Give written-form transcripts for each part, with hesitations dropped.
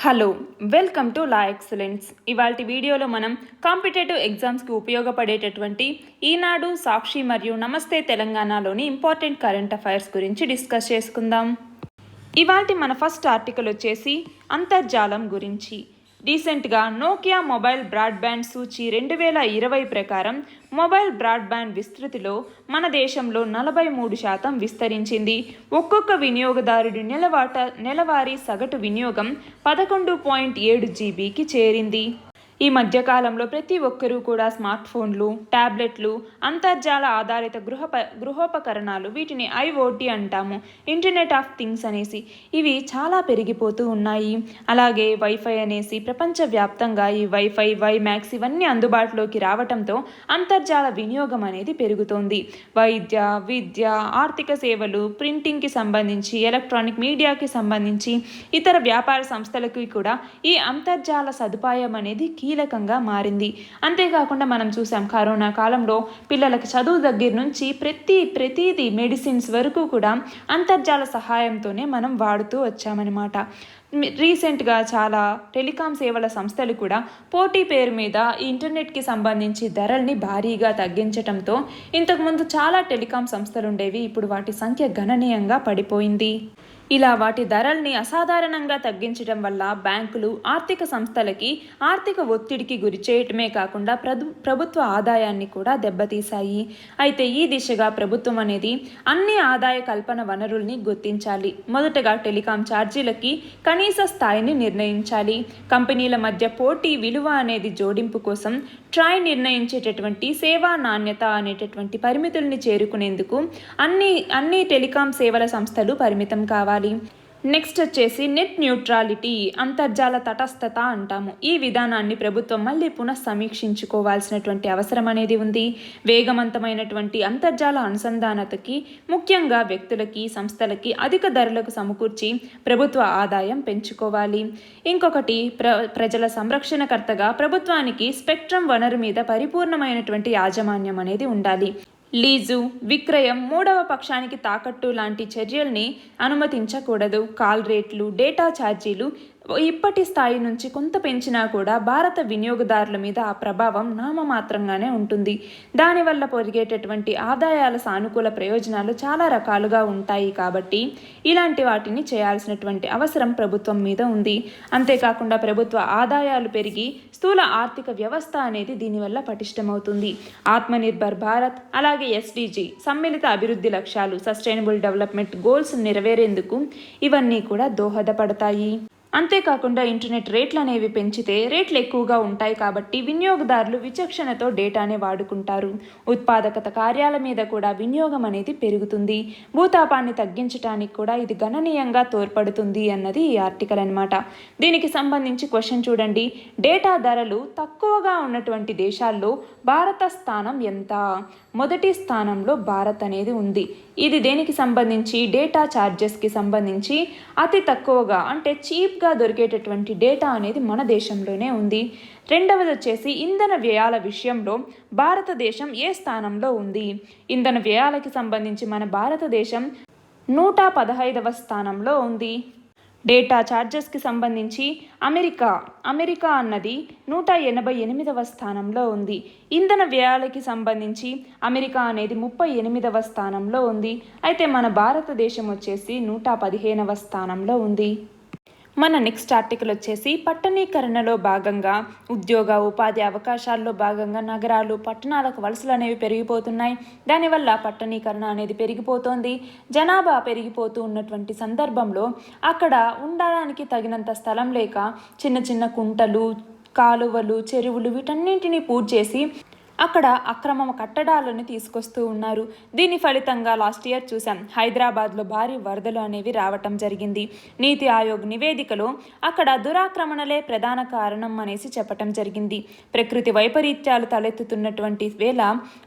Hello, welcome to law excellence. ఇవాల్టి వీడియోలో మనం కాంపిటేటివ్ ఎగ్జామ్స్కి ఉపయోగపడేటటువంటి ఈనాడు, సాక్షి మరియు నమస్తే తెలంగాణలోని ఇంపార్టెంట్ కరెంట్ అఫైర్స్ గురించి డిస్కస్ చేసుకుందాం. ఇవాల్టి మన ఫస్ట్ ఆర్టికల్ వచ్చేసి అంతర్జాలం గురించి. రీసెంట్గా నోకియా మొబైల్ బ్రాడ్బ్యాండ్ సూచి 2020 ప్రకారం మొబైల్ బ్రాడ్బ్యాండ్ విస్తృతిలో మన దేశంలో 43% విస్తరించింది. ఒక్కొక్క వినియోగదారుడి నెలవారీ సగటు వినియోగం 11.7 జీబీకి చేరింది. ఈ మధ్యకాలంలో ప్రతి ఒక్కరూ కూడా స్మార్ట్ ఫోన్లు, ట్యాబ్లెట్లు, అంతర్జాల ఆధారిత గృహోపకరణాలు, వీటిని ఐఓటీ అంటాము, ఇంటర్నెట్ ఆఫ్ థింగ్స్ అనేసి, ఇవి చాలా పెరిగిపోతూ ఉన్నాయి. అలాగే వైఫై అనేసి ప్రపంచవ్యాప్తంగా ఈ వైఫై, వైమాక్స్ ఇవన్నీ అందుబాటులోకి రావడంతో అంతర్జాల వినియోగం అనేది పెరుగుతోంది. వైద్య, విద్య, ఆర్థిక సేవలు, ప్రింటింగ్కి సంబంధించి, ఎలక్ట్రానిక్ మీడియాకి సంబంధించి, ఇతర వ్యాపార సంస్థలకి కూడా ఈ అంతర్జాల సదుపాయం అనేది కీలకంగా మారింది. అంతేకాకుండా మనం చూసాం, కరోనా కాలంలో పిల్లలకి చదువు దగ్గర నుంచి ప్రతిదీ మెడిసిన్స్ వరకు కూడా అంతర్జాల సహాయంతోనే మనం వాడుతూ వచ్చామన్నమాట. రీసెంట్గా చాలా టెలికాం సేవల సంస్థలు కూడా పోటీ పేరు మీద ఈ ఇంటర్నెట్కి సంబంధించి ధరల్ని భారీగా తగ్గించడంతో ఇంతకుముందు చాలా టెలికాం సంస్థలు ఉండేవి, ఇప్పుడు వాటి సంఖ్య గణనీయంగా పడిపోయింది. ఇలా వాటి ధరల్ని అసాధారణంగా తగ్గించడం వల్ల బ్యాంకులు ఆర్థిక సంస్థలకి ఆర్థిక ఒత్తిడికి గురి చేయటమే కాకుండా ప్రభుత్వ ఆదాయాన్ని కూడా దెబ్బతీశాయి. అయితే ఈ దిశగా ప్రభుత్వం అనేది అన్ని ఆదాయ కల్పన వనరుల్ని గుర్తించాలి. మొదటగా టెలికాం ఛార్జీలకి కనీస స్థాయిని నిర్ణయించాలి. కంపెనీల మధ్య పోటీ విలువ అనేది జోడింపు కోసం ట్రాయ్ నిర్ణయించేటటువంటి సేవా నాణ్యత అనేటటువంటి పరిమితుల్ని చేరుకునేందుకు అన్ని టెలికాం సేవల సంస్థలు పరిమితం కావాలి. నెక్స్ట్ వచ్చేసి నెట్ న్యూట్రాలిటీ, అంతర్జాల తటస్థత అంటాము. ఈ విధానాన్ని ప్రభుత్వం మళ్ళీ సమీక్షించుకోవాల్సినటువంటి అవసరం అనేది ఉంది. వేగవంతమైనటువంటి అంతర్జాల అనుసంధానతకి, ముఖ్యంగా వ్యక్తులకి, సంస్థలకి అధిక ధరలకు సమకూర్చి ప్రభుత్వ ఆదాయం పెంచుకోవాలి. ఇంకొకటి, ప్రజల సంరక్షణకర్తగా ప్రభుత్వానికి స్పెక్ట్రమ్ వనరు మీద పరిపూర్ణమైనటువంటి యాజమాన్యం అనేది ఉండాలి. లీజు, విక్రయం, మూడవ పక్షానికి తాకట్టు లాంటి చర్యల్ని అనుమతించకూడదు. కాల్ రేట్లు, డేటా ఛార్జీలు ఇప్పటి స్థాయి నుంచి కొంత పెంచినా కూడా భారత వినియోగదారుల మీద ఆ ప్రభావం నామమాత్రంగానే ఉంటుంది. దానివల్ల పొరిగేటటువంటి ఆదాయాల సానుకూల ప్రయోజనాలు చాలా రకాలుగా ఉంటాయి. కాబట్టి ఇలాంటి వాటిని చేయాల్సినటువంటి అవసరం ప్రభుత్వం మీద ఉంది. అంతేకాకుండా ప్రభుత్వ ఆదాయాలు పెరిగి స్థూల ఆర్థిక వ్యవస్థ అనేది దీనివల్ల పటిష్టమవుతుంది. ఆత్మనిర్భర్ భారత్, అలాగే ఎస్డిజి సమ్మిళిత అభివృద్ధి లక్ష్యాలు, సస్టైనబుల్ డెవలప్మెంట్ గోల్స్ నెరవేరేందుకు ఇవన్నీ కూడా దోహదపడతాయి. అంతేకాకుండా ఇంటర్నెట్ రేట్లు అనేవి పెంచితే రేట్లు ఎక్కువగా ఉంటాయి కాబట్టి వినియోగదారులు విచక్షణతో డేటానే వాడుకుంటారు. ఉత్పాదకత కార్యాల మీద కూడా వినియోగం అనేది పెరుగుతుంది. భూతాపాన్ని తగ్గించడానికి కూడా ఇది గణనీయంగా తోడ్పడుతుంది అన్నది ఈ ఆర్టికల్ అన్నమాట. దీనికి సంబంధించి క్వశ్చన్ చూడండి. డేటా ధరలు తక్కువగా ఉన్నటువంటి దేశాల్లో భారత స్థానం ఎంత? మొదటి స్థానంలో భారత్ అనేది ఉంది. ఇది దేనికి సంబంధించి? డేటా ఛార్జెస్కి సంబంధించి అతి తక్కువగా అంటే చీప్గా దొరికేటటువంటి డేటా అనేది మన దేశంలోనే ఉంది. రెండవది వచ్చేసి ఇంధన వ్యయాల విషయంలో భారతదేశం ఏ స్థానంలో ఉంది? ఇంధన వ్యయాలకి సంబంధించి మన భారతదేశం 115వ స్థానంలో ఉంది. డేటా ఛార్జెస్కి సంబంధించి అమెరికా అన్నది 188వ స్థానంలో ఉంది. ఇంధన వ్యయాలకి సంబంధించి అమెరికా అనేది 38వ స్థానంలో ఉంది. అయితే మన భారతదేశం వచ్చేసి 115వ స్థానంలో ఉంది. మన నెక్స్ట్ ఆర్టికల్ వచ్చేసి పట్టణీకరణలో భాగంగా ఉద్యోగ ఉపాధి అవకాశాల్లో భాగంగా నగరాలు, పట్టణాలకు వలసలు అనేవి పెరిగిపోతున్నాయి. దానివల్ల పట్టణీకరణ అనేది పెరిగిపోతోంది. జనాభా పెరిగిపోతూ ఉన్నటువంటి సందర్భంలో అక్కడ ఉండడానికి తగినంత స్థలం లేక చిన్న చిన్న కుంటలు, కాలువలు, చెరువులు వీటన్నింటినీ పూర్తి చేసి అక్కడ అక్రమ కట్టడాలను తీసుకొస్తూ ఉన్నారు. దీని ఫలితంగా లాస్ట్ ఇయర్ చూసాం, హైదరాబాద్లో భారీ వరదలు అనేవి రావటం జరిగింది. నీతి ఆయోగ్ నివేదికలో అక్కడ దురాక్రమణలే ప్రధాన కారణం అనేసి చెప్పటం జరిగింది. ప్రకృతి వైపరీత్యాలు తలెత్తుతున్నటువంటి వేళ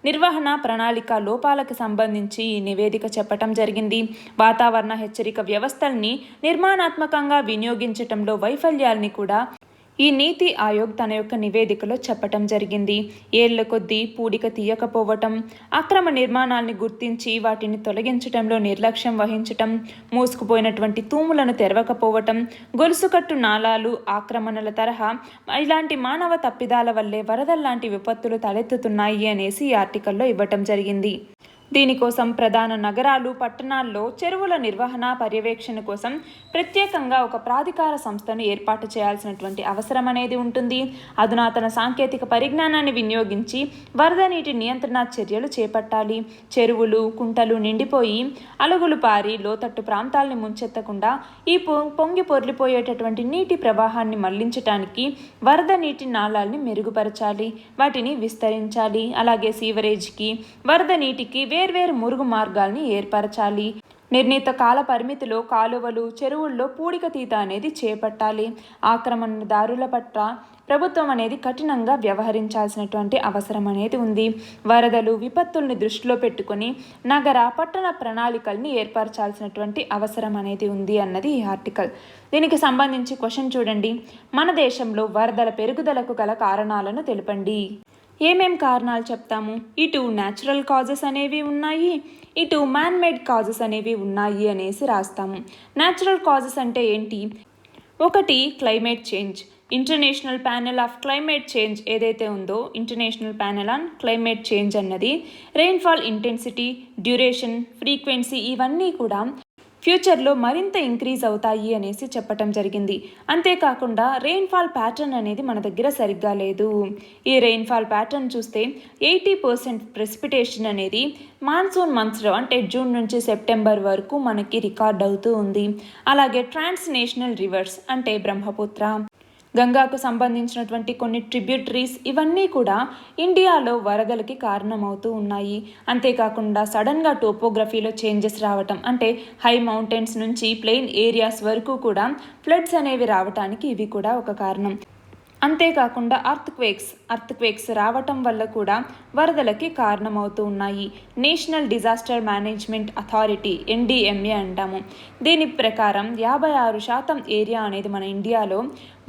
నిర్వహణ ప్రణాళిక లోపాలకు సంబంధించి ఈ నివేదిక చెప్పటం జరిగింది. వాతావరణ హెచ్చరిక వ్యవస్థల్ని నిర్మాణాత్మకంగా వినియోగించటంలో వైఫల్యాల్ని కూడా ఈ నీతి ఆయోగ్ తన యొక్క నివేదికలో చెప్పటం జరిగింది. ఏళ్ల కొద్దీ పూడిక తీయకపోవటం, అక్రమ నిర్మాణాల్ని గుర్తించి వాటిని తొలగించటంలో నిర్లక్ష్యం వహించటం, మూసుకుపోయినటువంటి తూములను తెరవకపోవటం, గొలుసుకట్టు నాలాలు ఆక్రమణల తరహా ఇలాంటి మానవ తప్పిదాల వల్లే వరదల్లాంటి విపత్తులు తలెత్తుతున్నాయి అనేసి ఈ ఆర్టికల్లో ఇవ్వటం జరిగింది. దీనికోసం ప్రధాన నగరాలు, పట్టణాల్లో చెరువుల నిర్వహణ, పర్యవేక్షణ కోసం ప్రత్యేకంగా ఒక ప్రాధికార సంస్థను ఏర్పాటు చేయాల్సినటువంటి అవసరం అనేది ఉంటుంది. అధునాతన సాంకేతిక పరిజ్ఞానాన్ని వినియోగించి వరద నీటి నియంత్రణ చర్యలు చేపట్టాలి. చెరువులు, కుంటలు నిండిపోయి అలుగులు పారి లోతట్టు ప్రాంతాలని ముంచెత్తకుండా ఈ పొంగి పొర్లిపోయేటటువంటి నీటి ప్రవాహాన్ని మళ్లించటానికి వరద నీటి నాళాలని మెరుగుపరచాలి, వాటిని విస్తరించాలి. అలాగే సీవరేజ్కి, వరద నీటికి వేర్వేరు మురుగు మార్గాల్ని ఏర్పరచాలి. నిర్ణీత కాల పరిమితిలో కాలువలు, చెరువుల్లో పూడిక తీత అనేది చేపట్టాలి. ఆక్రమణదారుల పట్ల ప్రభుత్వం అనేది కఠినంగా వ్యవహరించాల్సినటువంటి అవసరం అనేది ఉంది. వరదలు, విపత్తుల్ని దృష్టిలో పెట్టుకుని నగర, పట్టణ ప్రణాళికల్ని ఏర్పరచాల్సినటువంటి అవసరం అనేది ఉంది అన్నది ఈ ఆర్టికల్. దీనికి సంబంధించి క్వశ్చన్ చూడండి. మన దేశంలో వరదల పెరుగుదలకు గల కారణాలను తెలపండి. ఏమేం కారణాలు చెప్తాము? ఇటు న్యాచురల్ కాజెస్ అనేవి ఉన్నాయి, ఇటు మ్యాన్ మేడ్ కాజెస్ అనేవి ఉన్నాయి అనేసి రాస్తాము. న్యాచురల్ కాజెస్ అంటే ఏంటి? ఒకటి climate change. International panel of climate change ఏదైతే ఉందో, international panel on climate change అన్నది రెయిన్ఫాల్ ఇంటెన్సిటీ, డ్యూరేషన్, ఫ్రీక్వెన్సీ ఇవన్నీ కూడా ఫ్యూచర్లో మరింత ఇంక్రీజ్ అవుతాయి అనేసి చెప్పటం జరిగింది. అంతేకాకుండా రెయిన్ఫాల్ ప్యాటర్న్ అనేది మన దగ్గర సరిగ్గా లేదు. ఈ రెయిన్ఫాల్ ప్యాటర్న్ చూస్తే 80% ప్రెసిపిటేషన్ అనేది మాన్సూన్ మంత్స్లో అంటే జూన్ నుంచి సెప్టెంబర్ వరకు మనకి రికార్డ్ అవుతూ ఉంది. అలాగే ట్రాన్స్ నేషనల్ రివర్స్ అంటే బ్రహ్మపుత్ర, గంగాకు సంబంధించినటువంటి కొన్ని ట్రిబ్యూటరీస్ ఇవన్నీ కూడా ఇండియాలో వరదలకి కారణమవుతూ ఉన్నాయి. అంతేకాకుండా సడన్గా టోపోగ్రఫీలో చేంజెస్ రావటం, అంటే హై మౌంటైన్స్ నుంచి ప్లెయిన్ ఏరియాస్ వరకు కూడా ఫ్లడ్స్ అనేవి రావటానికి ఇవి కూడా ఒక కారణం. అంతేకాకుండా అర్త్క్వేక్స్ రావటం వల్ల కూడా వరదలకి కారణమవుతూ ఉన్నాయి. National disaster management authority NDMA అంటాము. దీని ప్రకారం 56% ఏరియా అనేది మన ఇండియాలో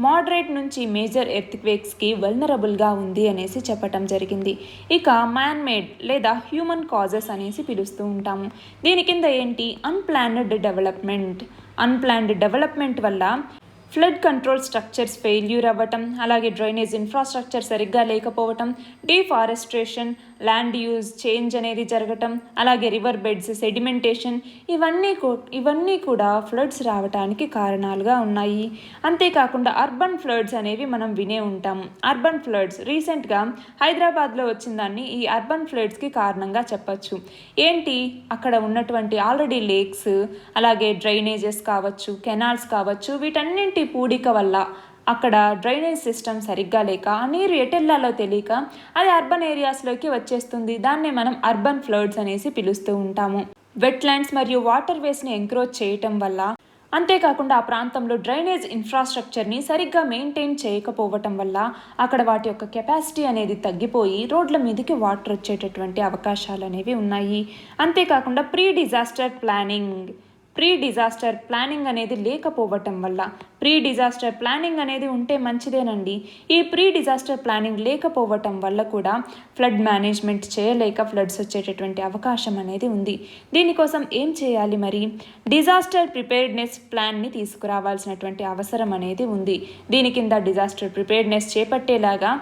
మోడరేట్ నుంచి మేజర్ ఎర్త్క్వేక్స్కి వల్నరబుల్గా ఉంది అనేసి చెప్పటం జరిగింది. ఇక మ్యాన్ మేడ్ లేదా హ్యూమన్ కాజెస్ అనేసి పిలుస్తూ ఉంటాము. దీని కింద ఏంటి? అన్ప్లాన్డ్ డెవలప్మెంట్ వల్ల ఫ్లడ్ కంట్రోల్ స్ట్రక్చర్స్ ఫెయిల్యూర్ అవ్వటం, అలాగే డ్రైనేజ్ ఇన్ఫ్రాస్ట్రక్చర్ సరిగ్గా లేకపోవటం, డిఫారెస్ట్రేషన్, ల్యాండ్ యూజ్ చేంజ్ అనేది జరగటం, అలాగే రివర్ బెడ్స్ సెడిమెంటేషన్ ఇవన్నీ కూడా ఫ్లడ్స్ రావటానికి కారణాలుగా ఉన్నాయి. అంతేకాకుండా అర్బన్ ఫ్లడ్స్ అనేవి మనం వినే ఉంటాము. అర్బన్ ఫ్లడ్స్ రీసెంట్గా హైదరాబాద్లో వచ్చిన దాన్ని ఈ అర్బన్ ఫ్లడ్స్కి కారణంగా చెప్పచ్చు. ఏంటి? అక్కడ ఉన్నటువంటి ఆల్రెడీ లేక్స్, అలాగే డ్రైనేజెస్ కావచ్చు, కెనాల్స్ కావచ్చు, వీటన్నింటి పూడిక వల్ల అక్కడ డ్రైనేజ్ సిస్టమ్ సరిగ్గా లేక ఆ నీరు ఎటెల్లాలో తెలియక అది అర్బన్ ఏరియాస్లోకి వచ్చేస్తుంది. దాన్నే మనం అర్బన్ ఫ్లడ్స్ అనేసి పిలుస్తూ ఉంటాము. వెట్లాండ్స్ మరియు వాటర్ వేస్ని ఎంక్రోచ్ చేయటం వల్ల, అంతేకాకుండా ఆ ప్రాంతంలో డ్రైనేజ్ ఇన్ఫ్రాస్ట్రక్చర్ని సరిగ్గా మెయింటైన్ చేయకపోవటం వల్ల అక్కడ వాటి యొక్క కెపాసిటీ అనేది తగ్గిపోయి రోడ్ల మీదకి వాటర్ వచ్చేటటువంటి అవకాశాలు అనేవి ఉన్నాయి. అంతేకాకుండా ప్రీ డిజాస్టర్ ప్లానింగ్ అనేది లేకపోవటం వల్ల, ప్రీ డిజాస్టర్ ప్లానింగ్ అనేది ఉంటే మంచిదేనండి. ఈ ప్రీ డిజాస్టర్ ప్లానింగ్ లేకపోవటం వల్ల కూడా ఫ్లడ్ మేనేజ్మెంట్ చేయలేక ఫ్లడ్స్ వచ్చేటటువంటి అవకాశం అనేది ఉంది. దీనికోసం ఏం చేయాలి మరి? డిజాస్టర్ ప్రిపేర్డ్నెస్ ప్లాన్ని తీసుకురావాల్సినటువంటి అవసరం అనేది ఉంది. దీని కింద డిజాస్టర్ ప్రిపేర్డ్నెస్ చేపట్టేలాగా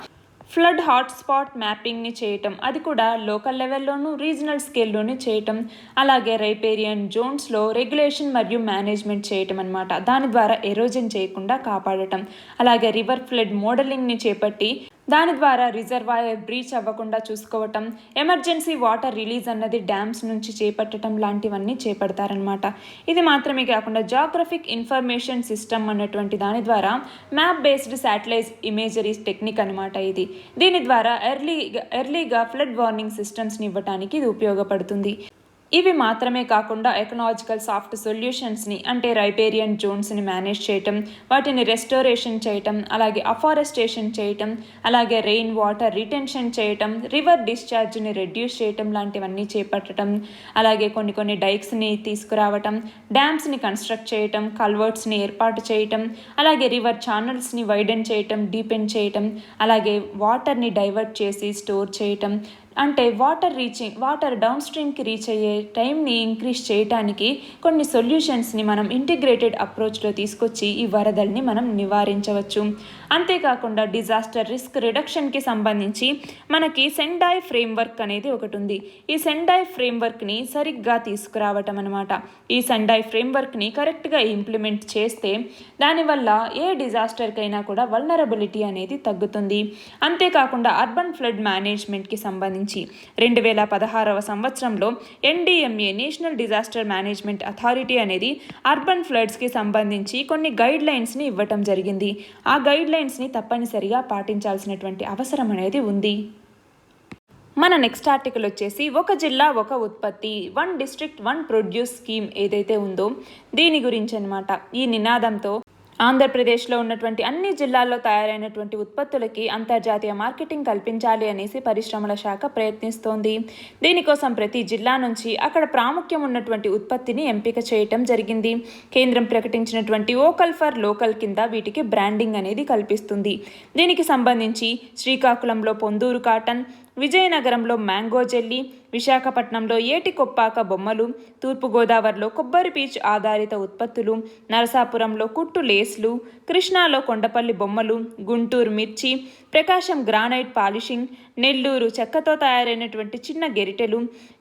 ఫ్లడ్ హాట్స్పాట్ మ్యాపింగ్ని చేయటం, అది కూడా లోకల్ లెవెల్లోనూ రీజనల్ స్కేల్లోనూ చేయటం, అలాగే రైపేరియన్ జోన్స్లో రెగ్యులేషన్ మరియు మేనేజ్మెంట్ చేయటం అన్నమాట. దాని ద్వారా ఎరోజన్ చేయకుండా కాపాడటం, అలాగే రివర్ ఫ్లడ్ మోడలింగ్ని చేపట్టి దాని ద్వారా రిజర్వాయర్ బ్రీచ్ అవ్వకుండా చూసుకోవటం, ఎమర్జెన్సీ వాటర్ రిలీజ్ అన్నది డ్యామ్స్ నుంచి చేపట్టడం లాంటివన్నీ చేపడతారనమాట. ఇది మాత్రమే కాకుండా జాగ్రఫిక్ ఇన్ఫర్మేషన్ సిస్టమ్ అన్నటువంటి దాని ద్వారా map based satellite imageries technique అనమాట ఇది. దీని ద్వారా ఎర్లీగా ఫ్లడ్ వార్నింగ్ సిస్టమ్స్ని ఇవ్వడానికి ఇది ఉపయోగపడుతుంది. ఇవి మాత్రమే కాకుండా ఎకనాలజికల్ సాఫ్ట్ సొల్యూషన్స్ని అంటే రైపేరియన్ జోన్స్ని మేనేజ్ చేయటం, వాటిని రెస్టోరేషన్ చేయటం, అలాగే అఫారెస్టేషన్ చేయటం, అలాగే రెయిన్ వాటర్ రిటెన్షన్ చేయటం, రివర్ డిశ్చార్జ్ని రెడ్యూస్ చేయటం లాంటివన్నీ చేపట్టడం, అలాగే కొన్ని డైక్స్ని తీసుకురావటం, డ్యామ్స్ని కన్స్ట్రక్ట్ చేయటం, కల్వర్ట్స్ని ఏర్పాటు చేయటం, అలాగే రివర్ ఛానల్స్ని వైడెన్ చేయటం, డీపెన్ చేయటం, అలాగే వాటర్ని డైవర్ట్ చేసి స్టోర్ చేయటం, అంటే వాటర్ డౌన్ స్ట్రీమ్కి రీచ్ అయ్యే టైంని ఇంక్రీజ్ చేయడానికి కొన్ని సొల్యూషన్స్ని మనం ఇంటిగ్రేటెడ్ అప్రోచ్లో తీసుకొచ్చి ఈ వరదల్ని మనం నివారించవచ్చు. అంతేకాకుండా డిజాస్టర్ రిస్క్ రిడక్షన్కి సంబంధించి మనకి సెండాయ్ ఫ్రేమ్వర్క్ అనేది ఒకటి ఉంది. ఈ సెండాయ్ ఫ్రేమ్వర్క్ని సరిగ్గా తీసుకురావటం అనమాట. ఈ సెండాయ్ ఫ్రేమ్వర్క్ని కరెక్ట్గా ఇంప్లిమెంట్ చేస్తే దానివల్ల ఏ డిజాస్టర్కైనా కూడా వల్నరబిలిటీ అనేది తగ్గుతుంది. అంతేకాకుండా అర్బన్ ఫ్లడ్ మేనేజ్మెంట్కి సంబంధించి 2016వ సంవత్సరంలో NDMA national disaster management authority అనేది అర్బన్ ఫ్లడ్స్కి సంబంధించి కొన్ని గైడ్ లైన్స్ని ఇవ్వటం జరిగింది. ఆ గైడ్ లైన్స్ని తప్పనిసరిగా పాటించాల్సినటువంటి అవసరం అనేది ఉంది. మన నెక్స్ట్ ఆర్టికల్ వచ్చేసి ఒక జిల్లా ఒక ఉత్పత్తి, 1 డిస్ట్రిక్ట్ 1 ప్రొడ్యూస్ స్కీమ్ ఏదైతే ఉందో దీని గురించి అనమాట. ఈ నినాదంతో ఆంధ్రప్రదేశ్లో ఉన్నటువంటి అన్ని జిల్లాల్లో తయారైనటువంటి ఉత్పత్తులకి అంతర్జాతీయ మార్కెటింగ్ కల్పించాలి అనేసి పరిశ్రమల శాఖ ప్రయత్నిస్తోంది. దీనికోసం ప్రతి జిల్లా నుంచి అక్కడ ప్రాముఖ్యం ఉన్నటువంటి ఉత్పత్తిని ఎంపిక చేయటం జరిగింది. కేంద్రం ప్రకటించినటువంటి వోకల్ ఫర్ లోకల్ కింద వీటికి బ్రాండింగ్ అనేది కల్పిస్తుంది. దీనికి సంబంధించి శ్రీకాకుళంలో పొందూరు కాటన్, విజయనగరంలో మ్యాంగో జెల్లీ, విశాఖపట్నంలో ఏటి కొప్పాక బొమ్మలు, తూర్పుగోదావరిలో కొబ్బరి పీచ్ ఆధారిత ఉత్పత్తులు, నరసాపురంలో కుట్టు లేస్లు, కృష్ణాలో కొండపల్లి బొమ్మలు, గుంటూరు మిర్చి, ప్రకాశం గ్రానైట్ పాలిషింగ్, నెల్లూరు చెక్కతో తయారైనటువంటి చిన్న గెరిటెలు,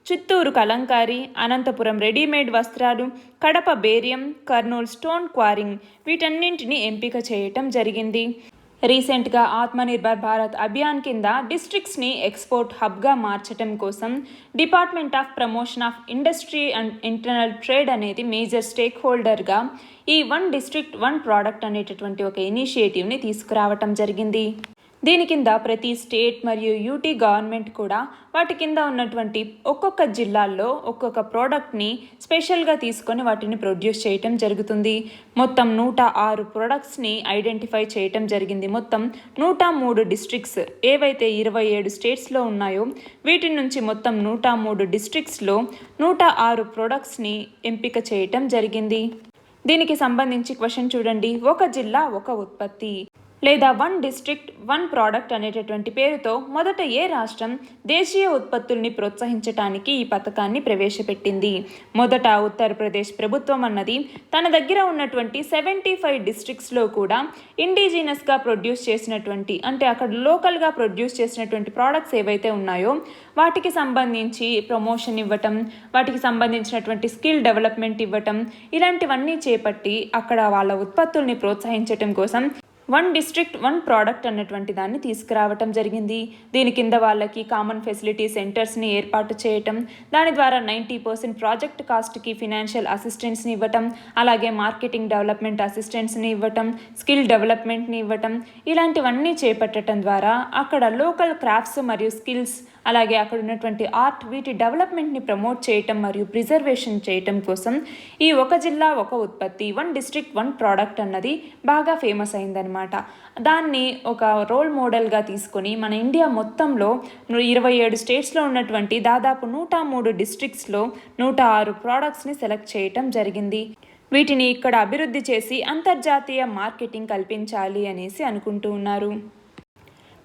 చిత్తూరు కలంకారీ, అనంతపురం రెడీమేడ్ వస్త్రాలు, Kadapa barium, Kurnool stone quarrying వీటన్నింటినీ ఎంపిక చేయటం జరిగింది. రీసెంట్గా ఆత్మనిర్భర్ భారత్ అభియాన్ కింద డిస్ట్రిక్ట్స్ని ఎక్స్పోర్ట్ హబ్గా మార్చడం కోసం department of promotion of industry and internal trade అనేది మేజర్ స్టేక్ హోల్డర్గా ఈ 1 డిస్ట్రిక్ట్ 1 ప్రోడక్ట్ అనేటటువంటి ఒక ఇనిషియేటివ్ని తీసుకురావటం జరిగింది. దీని కింద ప్రతి స్టేట్ మరియు యూటీ గవర్నమెంట్ కూడా వాటి కింద ఉన్నటువంటి ఒక్కొక్క జిల్లాల్లో ఒక్కొక్క ప్రోడక్ట్ని స్పెషల్గా తీసుకొని వాటిని ప్రొడ్యూస్ చేయటం జరుగుతుంది. మొత్తం 106 ప్రొడక్ట్స్ని ఐడెంటిఫై చేయటం జరిగింది. మొత్తం 103 డిస్ట్రిక్ట్స్ ఏవైతే 27 స్టేట్స్లో ఉన్నాయో వీటి నుంచి మొత్తం 103 డిస్ట్రిక్ట్స్లో 106 ప్రొడక్ట్స్ని ఎంపిక చేయటం జరిగింది. దీనికి సంబంధించి క్వశ్చన్ చూడండి. ఒక జిల్లా ఒక ఉత్పత్తి లేదా 1 డిస్ట్రిక్ట్ 1 ప్రోడక్ట్ అనేటటువంటి పేరుతో మొదట ఏ రాష్ట్రం దేశీయ ఉత్పత్తుల్ని ప్రోత్సహించడానికి ఈ పథకాన్ని ప్రవేశపెట్టింది? మొదట ఉత్తరప్రదేశ్ ప్రభుత్వం అన్నది తన దగ్గర ఉన్నటువంటి 75 డిస్ట్రిక్ట్స్లో కూడా ఇండిజినస్గా ప్రొడ్యూస్ చేసినటువంటి అంటే అక్కడ లోకల్గా ప్రొడ్యూస్ చేసినటువంటి ప్రోడక్ట్స్ ఏవైతే ఉన్నాయో వాటికి సంబంధించి ప్రమోషన్ ఇవ్వటం, వాటికి సంబంధించినటువంటి స్కిల్ డెవలప్మెంట్ ఇవ్వటం ఇలాంటివన్నీ చేపట్టి అక్కడ వాళ్ళ ఉత్పత్తుల్ని ప్రోత్సహించటం కోసం 1 డిస్ట్రిక్ట్ 1 ప్రోడక్ట్ అన్నటువంటి దాన్ని తీసుకురావటం జరిగింది. దీని కింద వాళ్ళకి కామన్ ఫెసిలిటీ సెంటర్స్ని ఏర్పాటు చేయటం, దాని ద్వారా 90% ప్రాజెక్ట్ కాస్ట్కి ఫినాన్షియల్ అసిస్టెన్స్ని ఇవ్వటం, అలాగే మార్కెటింగ్ డెవలప్మెంట్ అసిస్టెన్స్ని ఇవ్వటం, స్కిల్ డెవలప్మెంట్ని ఇవ్వటం ఇలాంటివన్నీ చేపట్టడం ద్వారా అక్కడ లోకల్ క్రాఫ్ట్స్ మరియు స్కిల్స్ అలాగే అక్కడ ఉన్నటువంటి ఆర్ట్ వీటి డెవలప్మెంట్ని ప్రమోట్ చేయటం మరియు ప్రిజర్వేషన్ చేయటం కోసం ఈ ఒక జిల్లా ఒక ఉత్పత్తి 1 డిస్ట్రిక్ట్ 1 ప్రోడక్ట్ అన్నది బాగా ఫేమస్ అయిందనమాట. దాన్ని ఒక రోల్ మోడల్గా తీసుకొని మన ఇండియా మొత్తంలో 27 స్టేట్స్లో ఉన్నటువంటి దాదాపు 103 డిస్ట్రిక్ట్స్లో 106 ప్రోడక్ట్స్ని సెలెక్ట్ చేయటం జరిగింది. వీటిని ఇక్కడ అభివృద్ధి చేసి అంతర్జాతీయ మార్కెటింగ్ కల్పించాలి అనేసి అనుకుంటూ ఉన్నారు.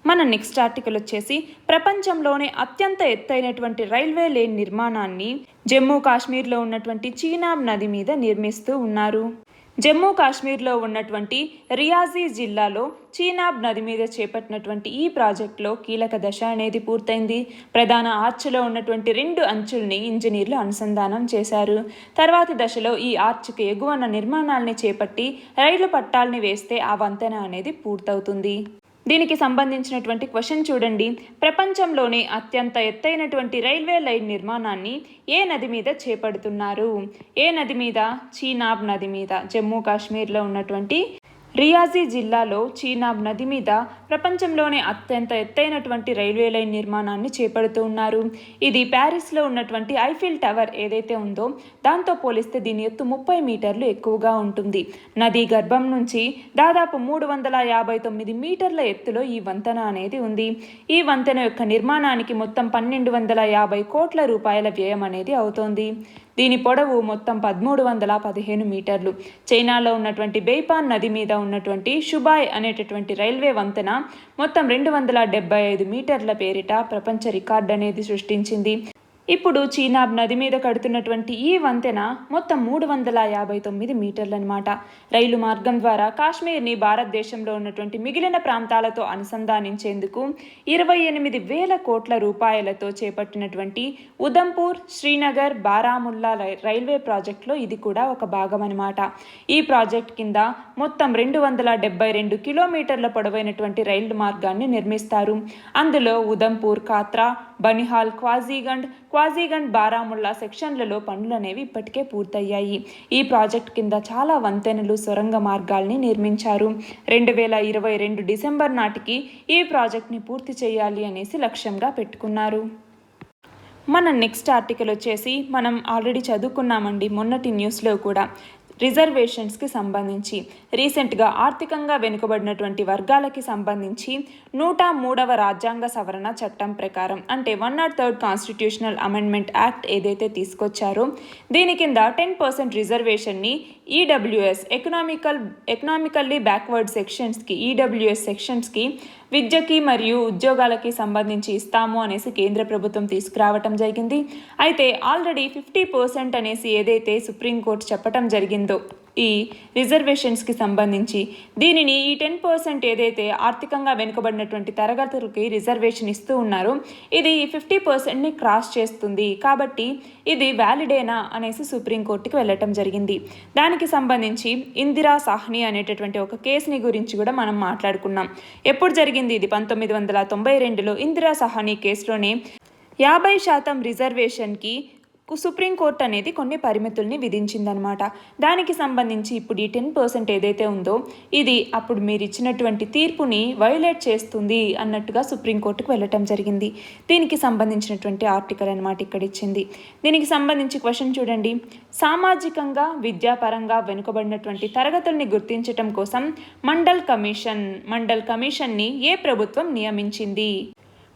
మన నెక్స్ట్ ఆర్టికల్ వచ్చేసి ప్రపంచంలోనే అత్యంత ఎత్తైనటువంటి రైల్వే లేన్ నిర్మాణాన్ని జమ్మూ కాశ్మీర్లో ఉన్నటువంటి చీనాబ్ నది మీద నిర్మిస్తూ ఉన్నారు. జమ్మూ కాశ్మీర్లో ఉన్నటువంటి రియాజీ జిల్లాలో చీనాబ్ నది మీద చేపట్టినటువంటి ఈ ప్రాజెక్టులో కీలక దశ అనేది పూర్తయింది. ప్రధాన ఆర్చ్లో ఉన్నటువంటి 2 అంచుల్ని ఇంజనీర్లు అనుసంధానం చేశారు. తర్వాతి దశలో ఈ ఆర్చ్కి ఎగువన నిర్మాణాలని చేపట్టి రైలు పట్టాల్ని వేస్తే ఆ వంతెన అనేది పూర్తవుతుంది. దీనికి సంబంధించినటువంటి క్వశ్చన్ చూడండి. ప్రపంచంలోనే అత్యంత ఎత్తైనటువంటి రైల్వే లైన్ నిర్మాణాన్ని ఏ నది మీద చేపడుతున్నారు? ఏ నది మీద? చీనాబ్ నది మీద. జమ్మూ కాశ్మీర్లో ఉన్నటువంటి రియాసీ జిల్లాలో చీనాబ్ నది మీద ప్రపంచంలోనే అత్యంత ఎత్తైనటువంటి రైల్వే లైన్ నిర్మాణాన్ని చేపడుతూ ఉన్నారు. ఇది ప్యారిస్లో ఉన్నటువంటి ఐఫిల్ టవర్ ఏదైతే ఉందో దాంతో పోలిస్తే దీని ఎత్తు 30 మీటర్లు ఎక్కువగా ఉంటుంది. నదీ గర్భం నుంచి దాదాపు 359 మీటర్ల ఎత్తులో ఈ వంతెన అనేది ఉంది. ఈ వంతెన యొక్క నిర్మాణానికి మొత్తం 1250 కోట్ల రూపాయల వ్యయం అనేది అవుతోంది. దీని పొడవు మొత్తం 1315 మీటర్లు. చైనాలో ఉన్నటువంటి బెయిపాన్ నది మీద ఉన్నటువంటి షుబాయ్ అనేటటువంటి రైల్వే వంతెన మొత్తం 275 మీటర్ల పేరిట ప్రపంచ రికార్డు అనేది సృష్టించింది. ఇప్పుడు చీనాబ్ నది మీద కడుతున్నటువంటి ఈ వంతెన మొత్తం 359 మీటర్లు అనమాట. రైలు మార్గం ద్వారా కాశ్మీర్ని భారతదేశంలో ఉన్నటువంటి మిగిలిన ప్రాంతాలతో అనుసంధానించేందుకు 28,000 కోట్ల రూపాయలతో చేపట్టినటువంటి ఉదంపూర్, శ్రీనగర్, బారాముల్లా రైల్వే ప్రాజెక్టులో ఇది కూడా ఒక భాగం అనమాట. ఈ ప్రాజెక్ట్ కింద మొత్తం 272 కిలోమీటర్ల పొడవైనటువంటి రైలు మార్గాన్ని నిర్మిస్తారు. అందులో ఉదంపూర్, కాత్రా, బనిహాల్, క్వాజీగండ్, బారాముల్లా సెక్షన్లలో పనులు అనేవి ఇప్పటికే పూర్తయ్యాయి. ఈ ప్రాజెక్ట్ కింద చాలా వంతెనలు, సొరంగ మార్గాల్ని నిర్మించారు. 2022 డిసెంబర్ నాటికి ఈ ప్రాజెక్ట్ని పూర్తి చేయాలి అనేసి లక్ష్యంగా పెట్టుకున్నారు. మన నెక్స్ట్ ఆర్టికల్ వచ్చేసి మనం ఆల్రెడీ చదువుకున్నామండి మొన్నటి న్యూస్లో కూడా. రిజర్వేషన్స్కి సంబంధించి రీసెంట్గా ఆర్థికంగా వెనుకబడినటువంటి వర్గాలకి సంబంధించి 103వ రాజ్యాంగ సవరణ చట్టం ప్రకారం అంటే 103rd కాన్స్టిట్యూషనల్ అమెండ్మెంట్ యాక్ట్ ఏదైతే తీసుకొచ్చారో దీని కింద 10% రిజర్వేషన్ని ఈడబ్ల్యూఎస్ ఎకనామికల్లీ బ్యాక్వర్డ్ సెక్షన్స్కి ఈడబ్ల్యూఎస్ సెక్షన్స్కి విద్యకి మరియు ఉద్యోగాలకి సంబంధించి ఇస్తాము అనేసి కేంద్ర ప్రభుత్వం తీసుకురావటం జరిగింది. అయితే ఆల్రెడీ 50% అనేసి ఏదైతే సుప్రీంకోర్టు చెప్పటం జరిగిందో ఈ రిజర్వేషన్స్కి సంబంధించి దీనిని ఈ 10% ఏదైతే ఆర్థికంగా వెనుకబడినటువంటి తరగతులకి రిజర్వేషన్ ఇస్తూ ఉన్నారో ఇది 50%ని క్రాస్ చేస్తుంది. కాబట్టి ఇది వ్యాలిడేనా అనేసి సుప్రీంకోర్టుకి వెళ్ళటం జరిగింది. దానికి సంబంధించి ఇందిరా సాహ్ని అనేటటువంటి ఒక కేసుని గురించి కూడా మనం మాట్లాడుకున్నాం. ఎప్పుడు జరిగింది ఇది? 1992లో ఇందిరా సాహ్ని కేసులోనే 50% రిజర్వేషన్కి సుప్రీంకోర్టు అనేది కొన్ని పరిమితుల్ని విధించిందనమాట. దానికి సంబంధించి ఇప్పుడు ఈ 10% ఏదైతే ఉందో ఇది అప్పుడు మీరు ఇచ్చినటువంటి తీర్పుని వైలేట్ చేస్తుంది అన్నట్టుగా సుప్రీంకోర్టుకు వెళ్ళటం జరిగింది. దీనికి సంబంధించినటువంటి ఆర్టికల్ అనమాట ఇక్కడ ఇచ్చింది. దీనికి సంబంధించి క్వశ్చన్ చూడండి. సామాజికంగా విద్యాపరంగా వెనుకబడినటువంటి తరగతుల్ని గుర్తించటం కోసం మండల్ కమిషన్ని ఏ ప్రభుత్వం నియమించింది?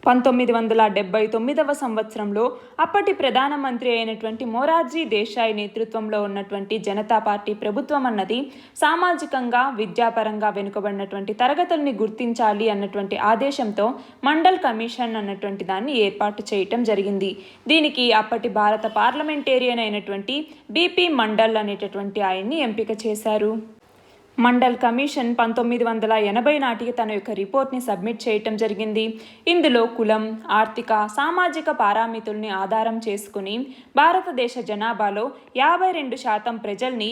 1979వ సంవత్సరంలో అప్పటి ప్రధానమంత్రి అయినటువంటి మొరార్జీ దేశాయ్ నేతృత్వంలో ఉన్నటువంటి జనతా పార్టీ ప్రభుత్వం అన్నది సామాజికంగా విద్యాపరంగా వెనుకబడినటువంటి తరగతుల్ని గుర్తించాలి అన్నటువంటి ఆదేశంతో మండల్ కమిషన్ అన్నటువంటి దాన్ని ఏర్పాటు చేయటం జరిగింది. దీనికి అప్పటి భారత పార్లమెంటేరియన్ అయినటువంటి బిపి మండల్ అనేటటువంటి ఆయన్ని ఎంపిక చేశారు. మండల్ కమిషన్ 1980 నాటికి తన యొక్క రిపోర్ట్ని సబ్మిట్ చేయటం జరిగింది. ఇందులో కులం, ఆర్థిక, సామాజిక పారామితుల్ని ఆధారం చేసుకుని భారతదేశ జనాభాలో 52% ప్రజల్ని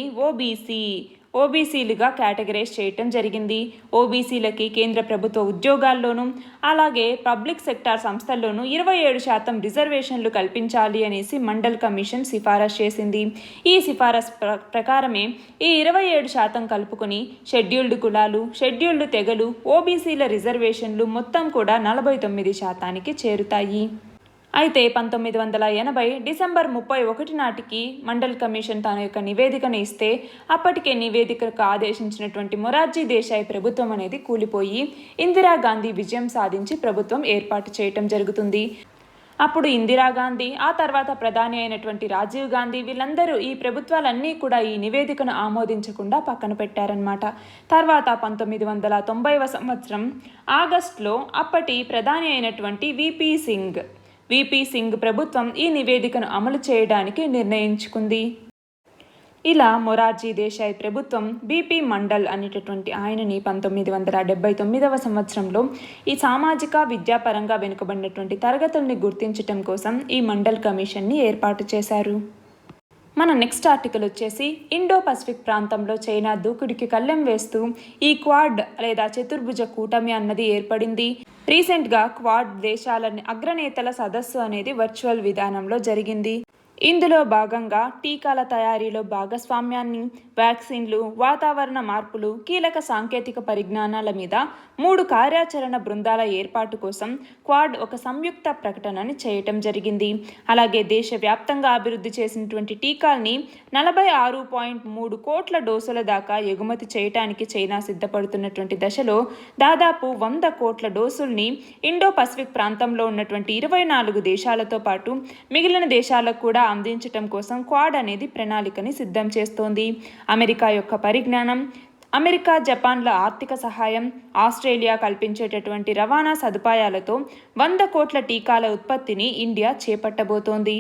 ఓబీసీలుగా కేటగరైజ్ చేయటం జరిగింది. ఓబీసీలకి కేంద్ర ప్రభుత్వ ఉద్యోగాల్లోనూ అలాగే పబ్లిక్ సెక్టార్ సంస్థల్లోనూ 27% రిజర్వేషన్లు కల్పించాలి అనేసి మండల్ కమిషన్ సిఫారసు చేసింది. ఈ సిఫారసు ప్రకారమే ఈ 27% కలుపుకొని షెడ్యూల్డ్ కులాలు, షెడ్యూల్డ్ తెగలు, ఓబీసీల రిజర్వేషన్లు మొత్తం కూడా 49%కి చేరుతాయి. అయితే 1980 డిసెంబర్ 31 నాటికి మండల్ కమిషన్ తన యొక్క నివేదికను ఇస్తే అప్పటికే నివేదికకు ఆదేశించినటువంటి మొరార్జీ దేశాయ్ ప్రభుత్వం అనేది కూలిపోయి ఇందిరాగాంధీ విజయం సాధించి ప్రభుత్వం ఏర్పాటు చేయటం జరుగుతుంది. అప్పుడు ఇందిరాగాంధీ, ఆ తర్వాత ప్రధాని అయినటువంటి రాజీవ్ గాంధీ వీళ్ళందరూ ఈ ప్రభుత్వాలన్నీ కూడా ఈ నివేదికను ఆమోదించకుండా పక్కన పెట్టారనమాట. తర్వాత 1990వ సంవత్సరం ఆగస్టులో అప్పటి ప్రధాని అయినటువంటి విపి సింగ్ ప్రభుత్వం ఈ నివేదికను అమలు చేయడానికి నిర్ణయించుకుంది. ఇలా మొరార్జీ దేశాయ్ ప్రభుత్వం బిపి మండల్ అనేటటువంటి ఆయనని 1979వ సంవత్సరంలో ఈ సామాజిక విద్యాపరంగా వెనుకబడినటువంటి తరగతుల్ని గుర్తించటం కోసం ఈ మండల్ కమిషన్ని ఏర్పాటు చేశారు. మన నెక్స్ట్ ఆర్టికల్ వచ్చేసి ఇండో పసిఫిక్ ప్రాంతంలో చైనా దూకుడికి కళ్ళెం వేస్తూ ఈ క్వాడ్ లేదా చతుర్భుజ కూటమి అన్నది ఏర్పడింది. రీసెంట్గా క్వాడ్ దేశాల అగ్రనేతల సదస్సు అనేది వర్చువల్ విధానంలో జరిగింది. ఇందులో భాగంగా టీకాల తయారీలో భాగస్వామ్యాన్ని, వ్యాక్సిన్లు, వాతావరణ మార్పులు, కీలక సాంకేతిక పరిజ్ఞానాల మీద 3 కార్యాచరణ బృందాల ఏర్పాటు కోసం క్వాడ్ ఒక సంయుక్త ప్రకటనని చేయటం జరిగింది. అలాగే దేశవ్యాప్తంగా అభివృద్ధి చేసినటువంటి టీకాల్ని 46.3 కోట్ల డోసుల దాకా ఎగుమతి చేయటానికి చైనా సిద్ధపడుతున్నటువంటి దశలో దాదాపు 100 కోట్ల డోసుల్ని ఇండో పసిఫిక్ ప్రాంతంలో ఉన్నటువంటి 24 దేశాలతో పాటు మిగిలిన దేశాలకు కూడా అందించటం కోసం క్వాడ్ అనేది ప్రణాళికని సిద్ధం చేస్తోంది. అమెరికా యొక్క పరిజ్ఞానం, అమెరికా, జపాన్ల ఆర్థిక సహాయం, ఆస్ట్రేలియా కల్పించేటటువంటి రవాణా సదుపాయాలతో 100 కోట్ల టీకాల ఉత్పత్తిని ఇండియా చేపట్టబోతోంది.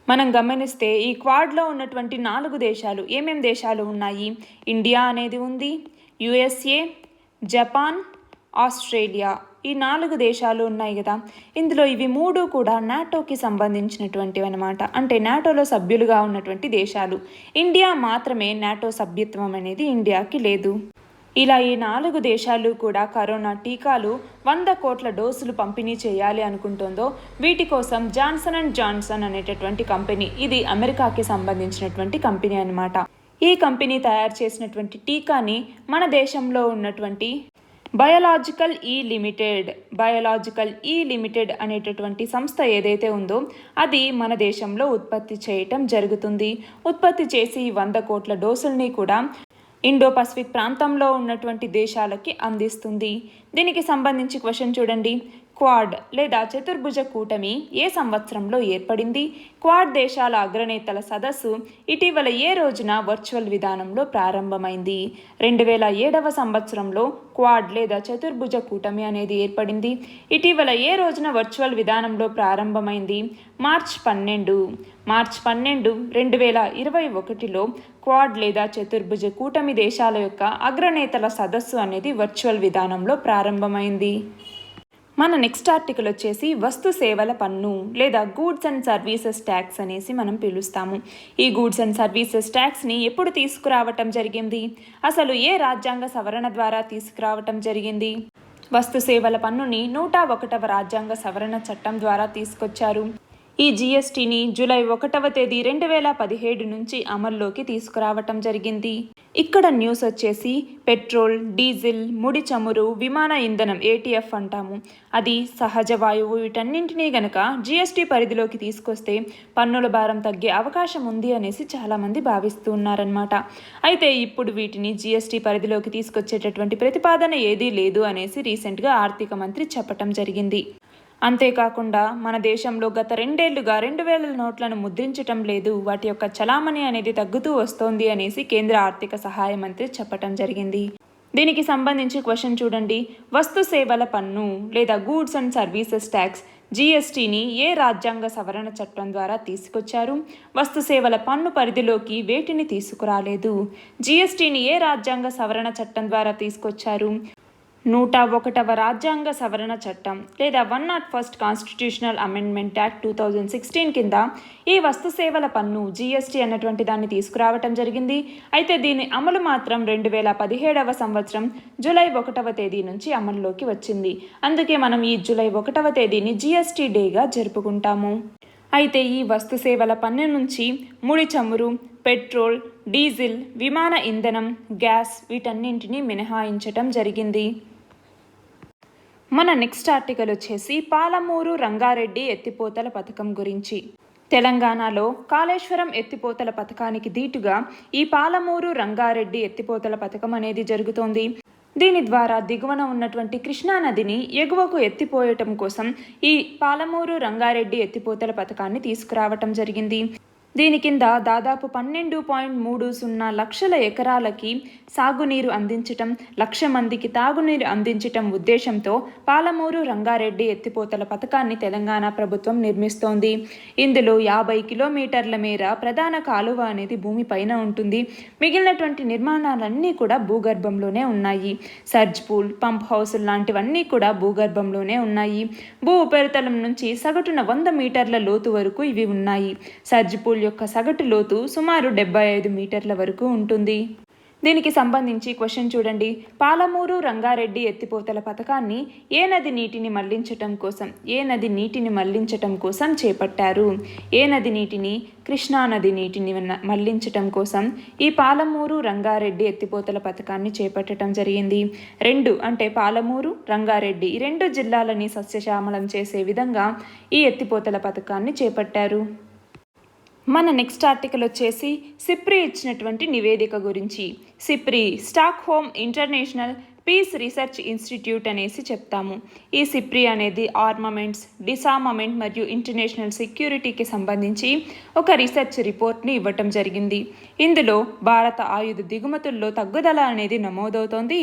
మనం గమనిస్తే ఈ క్వాడ్లో ఉన్నటువంటి 4 దేశాలు ఏమేం దేశాలు ఉన్నాయి? ఇండియా అనేది ఉంది, యుఎస్ఏ, జపాన్, ఆస్ట్రేలియా, ఈ 4 దేశాలు ఉన్నాయి కదా. ఇందులో ఇవి 3 కూడా నాటోకి సంబంధించినటువంటివి అనమాట. అంటే నాటోలో సభ్యులుగా ఉన్నటువంటి దేశాలు. ఇండియా మాత్రమే నాటో సభ్యత్వం అనేది ఇండియాకి లేదు. ఇలా ఈ 4 దేశాలు కూడా కరోనా టీకాలు 100 కోట్ల డోసులు పంపిణీ చేయాలి అనుకుంటుందో వీటి కోసం జాన్సన్ అండ్ జాన్సన్ అనేటటువంటి కంపెనీ, ఇది అమెరికాకి సంబంధించినటువంటి కంపెనీ అనమాట. ఈ కంపెనీ తయారు చేసినటువంటి టీకాని మన దేశంలో ఉన్నటువంటి బయోలాజికల్ ఈ లిమిటెడ్ అనేటటువంటి సంస్థ ఏదైతే ఉందో అది మన దేశంలో ఉత్పత్తి చేయటం జరుగుతుంది. ఉత్పత్తి చేసి 100 కోట్ల డోసుల్ని కూడా ఇండో పసిఫిక్ ప్రాంతంలో ఉన్నటువంటి దేశాలకి అందిస్తుంది. దీనికి సంబంధించి క్వశ్చన్ చూడండి. క్వాడ్ లేదా చతుర్భుజ కూటమి ఏ సంవత్సరంలో ఏర్పడింది? క్వాడ్ దేశాల అగ్రనేతల సదస్సు ఇటీవల ఏ రోజున వర్చువల్ విధానంలో ప్రారంభమైంది? 2007 సంవత్సరంలో క్వాడ్ లేదా చతుర్భుజ కూటమి అనేది ఏర్పడింది. ఇటీవల ఏ రోజున వర్చువల్ విధానంలో ప్రారంభమైంది? మార్చ్ 12, 2021లో క్వాడ్ లేదా చతుర్భుజ కూటమి దేశాల యొక్క అగ్రనేతల సదస్సు అనేది వర్చువల్ విధానంలో ప్రారంభమైంది. మన నెక్స్ట్ ఆర్టికల్ వచ్చేసి వస్తు సేవల పన్ను లేదా గూడ్స్ అండ్ సర్వీసెస్ ట్యాక్స్ అనేసి మనం పిలుస్తాము. ఈ గూడ్స్ అండ్ సర్వీసెస్ ట్యాక్స్ని ఎప్పుడు తీసుకురావటం జరిగింది? అసలు ఏ రాజ్యాంగ సవరణ ద్వారా తీసుకురావటం జరిగింది? వస్తు సేవల పన్నుని 101వ రాజ్యాంగ సవరణ చట్టం ద్వారా తీసుకొచ్చారు. ఈ జిఎస్టీని జూలై 1వ తేదీ 2017 నుంచి అమల్లోకి తీసుకురావటం జరిగింది. ఇక్కడ న్యూస్ వచ్చేసి పెట్రోల్, డీజిల్, ముడి చమురు, విమాన ఇంధనం ఏటీఎఫ్ అంటాము, అది సహజ వాయువు, వీటన్నింటినీ గనక జిఎస్టీ పరిధిలోకి తీసుకొస్తే పన్నుల భారం తగ్గే అవకాశం ఉంది అనేసి చాలామంది భావిస్తూ ఉన్నారనమాట. అయితే ఇప్పుడు వీటిని జిఎస్టీ పరిధిలోకి తీసుకొచ్చేటటువంటి ప్రతిపాదన ఏదీ లేదు అనేసి రీసెంట్గా ఆర్థిక మంత్రి చెప్పటం జరిగింది. అంతేకాకుండా మన దేశంలో గత 2 ఏళ్లుగా 2000 నోట్లను ముద్రించటం లేదు, వాటి యొక్క చలామణి అనేది తగ్గుతూ వస్తోంది అనేసి కేంద్ర ఆర్థిక సహాయ మంత్రి చెప్పటం జరిగింది. దీనికి సంబంధించి క్వశ్చన్ చూడండి. వస్తు సేవల పన్ను లేదా గూడ్స్ అండ్ సర్వీసెస్ ట్యాక్స్ జిఎస్టీని ఏ రాజ్యాంగ సవరణ చట్టం ద్వారా తీసుకొచ్చారు? వస్తు సేవల పన్ను పరిధిలోకి వేటిని తీసుకురాలేదు? జిఎస్టీని ఏ రాజ్యాంగ సవరణ చట్టం ద్వారా తీసుకొచ్చారు? 101వ రాజ్యాంగ సవరణ చట్టం లేదా 101st కాన్స్టిట్యూషనల్ అమెండ్మెంట్ యాక్ట్ 2016 కింద ఈ వస్తు సేవల పన్ను జిఎస్టీ అన్నటువంటి దాన్ని తీసుకురావటం జరిగింది. అయితే దీని అమలు మాత్రం 2017వ సంవత్సరం జూలై 1వ తేదీ నుంచి అమల్లోకి వచ్చింది. అందుకే మనం ఈ జూలై 1వ తేదీని జిఎస్టీ డేగా జరుపుకుంటాము. అయితే ఈ వస్తు సేవల పన్ను నుంచి ముడి చమురు, పెట్రోల్, డీజిల్, విమాన ఇంధనం, గ్యాస్ వీటన్నింటినీ మినహాయించటం జరిగింది. మన నెక్స్ట్ ఆర్టికల్ వచ్చేసి పాలమూరు రంగారెడ్డి ఎత్తిపోతల పథకం గురించి. తెలంగాణలో కాళేశ్వరం ఎత్తిపోతల పథకానికి దీటుగా ఈ పాలమూరు రంగారెడ్డి ఎత్తిపోతల పథకం అనేది జరుగుతోంది. దీని ద్వారా దిగువన ఉన్నటువంటి కృష్ణానదిని ఎగువకు ఎత్తిపోయటం కోసం ఈ పాలమూరు రంగారెడ్డి ఎత్తిపోతల పథకాన్ని తీసుకురావటం జరిగింది. దీని కింద దాదాపు 12.30 లక్షల ఎకరాలకి సాగునీరు అందించటం, 1,00,000 మందికి తాగునీరు అందించటం ఉద్దేశంతో పాలమూరు రంగారెడ్డి ఎత్తిపోతల పథకాన్ని తెలంగాణ ప్రభుత్వం నిర్మిస్తోంది. ఇందులో 50 కిలోమీటర్ల మేర ప్రధాన కాలువ అనేది భూమిపైన ఉంటుంది. మిగిలినటువంటి నిర్మాణాలన్నీ కూడా భూగర్భంలోనే ఉన్నాయి. సర్జ్ పూల్, పంప్ హౌస్ లాంటివన్నీ కూడా భూగర్భంలోనే ఉన్నాయి. భూ ఉపరితలం నుంచి సగటున 100 మీటర్ల లోతు వరకు ఇవి ఉన్నాయి. సర్జ్ పూల్ యొక్క సగటు లోతు సుమారు 75 మీటర్ల వరకు ఉంటుంది. దీనికి సంబంధించి క్వశ్చన్ చూడండి. పాలమూరు రంగారెడ్డి ఎత్తిపోతల పథకాన్ని ఏ నది నీటిని మళ్లించటం కోసం చేపట్టారు? ఏ నది నీటిని? కృష్ణా నది నీటిని మళ్లించటం కోసం ఈ పాలమూరు రంగారెడ్డి ఎత్తిపోతల పథకాన్ని చేపట్టడం జరిగింది. 2 అంటే పాలమూరు, రంగారెడ్డి ఈ 2 జిల్లాలని సస్యశ్యామలం చేసే విధంగా ఈ ఎత్తిపోతల పథకాన్ని చేపట్టారు. మన నెక్స్ట్ ఆర్టికల్ వచ్చేసి సిప్రి ఇచ్చినటువంటి నివేదిక గురించి. SIPRI Stockholm International Peace Research Institute అనేసి చెప్తాము. ఈ సిప్రి అనేది ఆర్మమెంట్స్, డిసార్మమెంట్ మరియు ఇంటర్నేషనల్ సెక్యూరిటీకి సంబంధించి ఒక రీసెర్చ్ రిపోర్ట్ని ఇవ్వటం జరిగింది. ఇందులో భారత ఆయుధ దిగుమతుల్లో తగ్గుదల అనేది నమోదవుతోంది.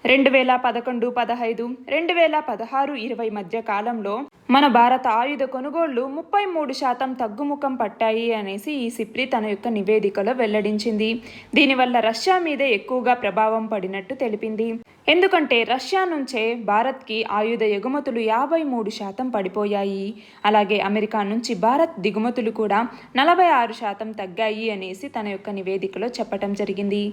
2011-15, 2016-20 మధ్య కాలంలో మన భారత ఆయుధ కొనుగోళ్లు 33% తగ్గుముఖం పట్టాయి అనేసి ఈ సిప్రి తన యొక్క నివేదికలో వెల్లడించింది. దీనివల్ల రష్యా మీదే ఎక్కువగా ప్రభావం పడినట్టు తెలిపింది. ఎందుకంటే రష్యా నుంచే భారత్కి ఆయుధ ఎగుమతులు 53% పడిపోయాయి. అలాగే అమెరికా నుంచి భారత్ దిగుమతులు కూడా 46% తగ్గాయి అనేసి తన యొక్క నివేదికలో చెప్పటం జరిగింది.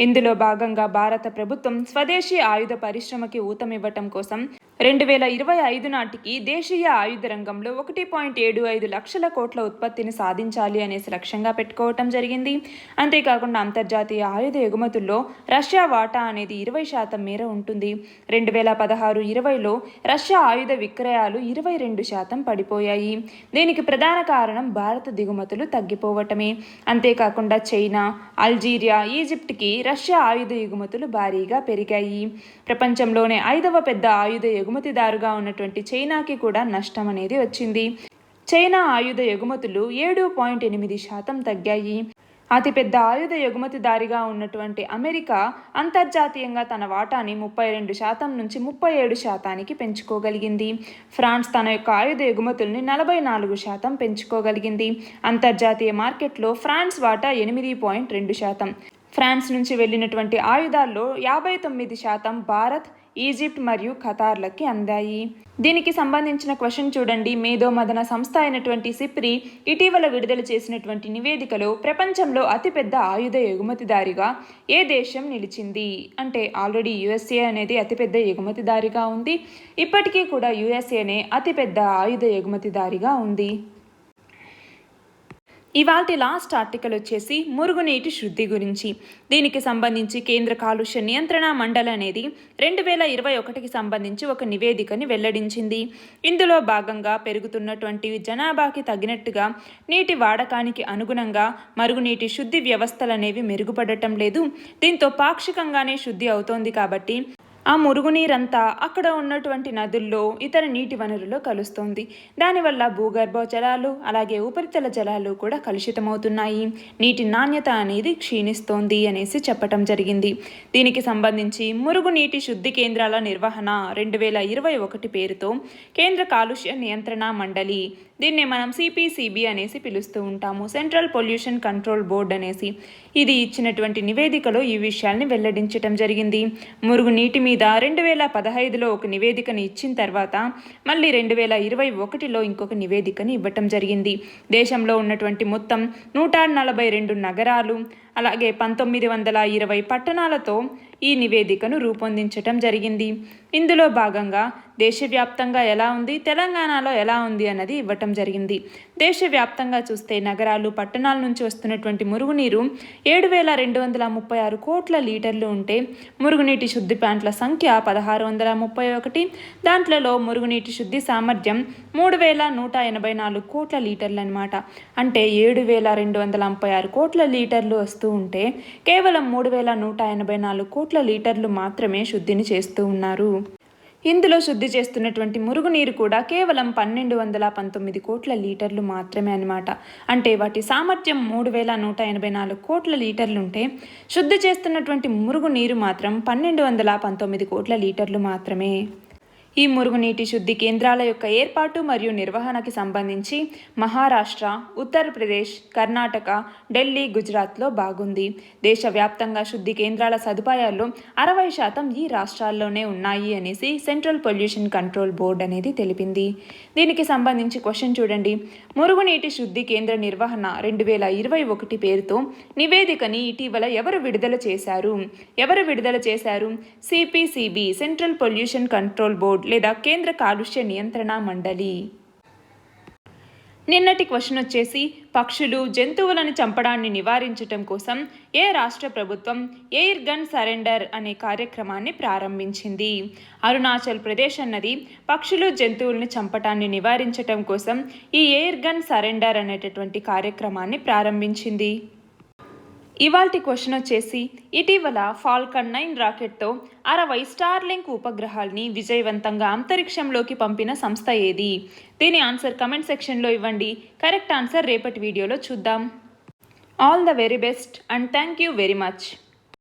ఇందులో భాగంగా భారత ప్రభుత్వం స్వదేశీ ఆయుధ పరిశ్రమకి ఊతమివ్వటం కోసం 2025 నాటికి దేశీయ ఆయుధ రంగంలో 1.75 లక్షల కోట్ల ఉత్పత్తిని సాధించాలి అనేసి లక్ష్యంగా పెట్టుకోవటం జరిగింది. అంతేకాకుండా అంతర్జాతీయ ఆయుధ ఎగుమతుల్లో రష్యా వాటా అనేది 20% మేర ఉంటుంది. 2016-20లో రష్యా ఆయుధ విక్రయాలు 22% పడిపోయాయి. దీనికి ప్రధాన కారణం భారత దిగుమతులు తగ్గిపోవటమే. అంతేకాకుండా చైనా, అల్జీరియా, ఈజిప్ట్కి రష్యా ఆయుధ ఎగుమతులు భారీగా పెరిగాయి. ప్రపంచంలోనే 5వ పెద్ద ఆయుధ ఎగుమతిదారుగా ఉన్నటువంటి చైనాకి కూడా నష్టం అనేది వచ్చింది. చైనా ఆయుధ ఎగుమతులు 7.8% తగ్గాయి. అతిపెద్ద ఆయుధ ఎగుమతిదారిగా ఉన్నటువంటి అమెరికా అంతర్జాతీయంగా తన వాటాని 32% నుంచి 37%కి పెంచుకోగలిగింది. ఫ్రాన్స్ తన యొక్క ఆయుధ ఎగుమతుల్ని 44% పెంచుకోగలిగింది. అంతర్జాతీయ మార్కెట్లో ఫ్రాన్స్ వాటా 8.2%. ఫ్రాన్స్ నుంచి వెళ్ళినటువంటి ఆయుధాల్లో 59% భారత్, ఈజిప్ట్ మరియు ఖతార్లకి అందాయి. దీనికి సంబంధించిన క్వశ్చన్ చూడండి. మేధోమథన సంస్థ అయినటువంటి సిప్రి ఇటీవల విడుదల చేసినటువంటి నివేదికలో ప్రపంచంలో అతిపెద్ద ఆయుధ ఎగుమతిదారిగా ఏ దేశం నిలిచింది అంటే ఆల్రెడీ యుఎస్ఏ అనేది అతిపెద్ద ఎగుమతిదారిగా ఉంది. ఇప్పటికీ కూడా యుఎస్ఏనే అతిపెద్ద ఆయుధ ఎగుమతిదారిగా ఉంది. ఇవాల్టి లాస్ట్ ఆర్టికల్ వచ్చేసి మురుగునీటి శుద్ధి గురించి. దీనికి సంబంధించి కేంద్ర కాలుష్య నియంత్రణ మండలి అనేది 2021కి సంబంధించి ఒక నివేదికని వెల్లడించింది. ఇందులో భాగంగా పెరుగుతున్నటువంటి జనాభాకి తగినట్టుగా నీటి వాడకానికి అనుగుణంగా మరుగునీటి శుద్ధి వ్యవస్థలు అనేవి మెరుగుపడటం లేదు. దీంతో పాక్షికంగానే శుద్ధి అవుతోంది కాబట్టి ఆ మురుగునీరంతా అక్కడ ఉన్నటువంటి నదుల్లో, ఇతర నీటి వనరుల్లో కలుస్తోంది. దానివల్ల భూగర్భ జలాలు అలాగే ఉపరితల జలాలు కూడా కలుషితమవుతున్నాయి. నీటి నాణ్యత అనేది క్షీణిస్తోంది అనేసి చెప్పటం జరిగింది. దీనికి సంబంధించి మురుగునీటి శుద్ధి కేంద్రాల నిర్వహణ 2021 పేరుతో కేంద్ర కాలుష్య నియంత్రణ మండలి, దీన్నే మనం సిపిసిబి అనేసి పిలుస్తూ ఉంటాము, సెంట్రల్ పొల్యూషన్ కంట్రోల్ బోర్డ్ అనేసి, ఇది ఇచ్చినటువంటి నివేదికలో ఈ విషయాల్ని వెల్లడించటం జరిగింది. మురుగునీటి మీద 2015లో ఒక నివేదికని ఇచ్చిన తర్వాత మళ్ళీ 2021లో ఇంకొక నివేదికని ఇవ్వటం జరిగింది. దేశంలో ఉన్నటువంటి మొత్తం 142 నగరాలు అలాగే 1920 పట్టణాలతో ఈ నివేదికను రూపొందించటం జరిగింది. ఇందులో భాగంగా దేశవ్యాప్తంగా ఎలా ఉంది, తెలంగాణలో ఎలా ఉంది అన్నది ఇవ్వటం జరిగింది. దేశవ్యాప్తంగా చూస్తే నగరాలు, పట్టణాల నుంచి వస్తున్నటువంటి మురుగునీరు 7,236 కోట్ల లీటర్లు ఉంటే మురుగునీటి శుద్ధి ప్లాంట్ల సంఖ్య 1,631. దాంట్లో మురుగునీటి శుద్ధి సామర్థ్యం 3,184 కోట్ల లీటర్లు అనమాట. అంటే 7,236 కోట్ల లీటర్లు వస్తూ ఉంటే కేవలం 3,184 కోట్ల లీటర్లు మాత్రమే శుద్ధిని చేస్తూ ఉన్నారు. ఇందులో శుద్ధి చేస్తున్నటువంటి మురుగునీరు కూడా కేవలం 1,219 కోట్ల లీటర్లు మాత్రమే అన్నమాట. అంటే వాటి సామర్థ్యం 3,184 కోట్ల లీటర్లుంటే శుద్ధి చేస్తున్నటువంటి మురుగునీరు మాత్రం 1,219 కోట్ల లీటర్లు మాత్రమే. ఈ మురుగునీటి శుద్ధి కేంద్రాల యొక్క ఏర్పాటు మరియు నిర్వహణకి సంబంధించి మహారాష్ట్ర, ఉత్తరప్రదేశ్, కర్ణాటక, ఢిల్లీ, గుజరాత్లో బాగుంది. దేశవ్యాప్తంగా శుద్ధి కేంద్రాల సదుపాయాల్లో 60% ఈ రాష్ట్రాల్లోనే ఉన్నాయి అనేసి సెంట్రల్ పొల్యూషన్ కంట్రోల్ బోర్డ్ అనేది తెలిపింది. దీనికి సంబంధించి క్వశ్చన్ చూడండి. మురుగునీటి శుద్ధి కేంద్ర నిర్వహణ 2021 పేరుతో నివేదికని ఇటీవల ఎవరు విడుదల చేశారు? CPCB, central pollution control board లేదా కేంద్ర కాలుష్య నియంత్రణ మండలి. నిన్నటి క్వశ్చన్ వచ్చేసి పక్షులు, జంతువులను చంపడాన్ని నివారించటం కోసం ఏ రాష్ట్ర ప్రభుత్వం ఎయిర్ గన్ సరెండర్ అనే కార్యక్రమాన్ని ప్రారంభించింది? అరుణాచల్ ప్రదేశ్ అన్నది పక్షులు, జంతువులను చంపటాన్ని నివారించటం కోసం ఈ ఎయిర్ గన్ సరెండర్ అనేటటువంటి కార్యక్రమాన్ని ప్రారంభించింది. ఇవాల్టి క్వశ్చన్ వచ్చేసి ఇటీవల ఫాల్కన్ 9 రాకెట్తో 60 స్టార్లింక్ ఉపగ్రహాల్ని విజయవంతంగా అంతరిక్షంలోకి పంపిన సంస్థ ఏది? దీని ఆన్సర్ కమెంట్ సెక్షన్లో ఇవ్వండి. కరెక్ట్ ఆన్సర్ రేపటి వీడియోలో చూద్దాం. All the very best and thank you very much.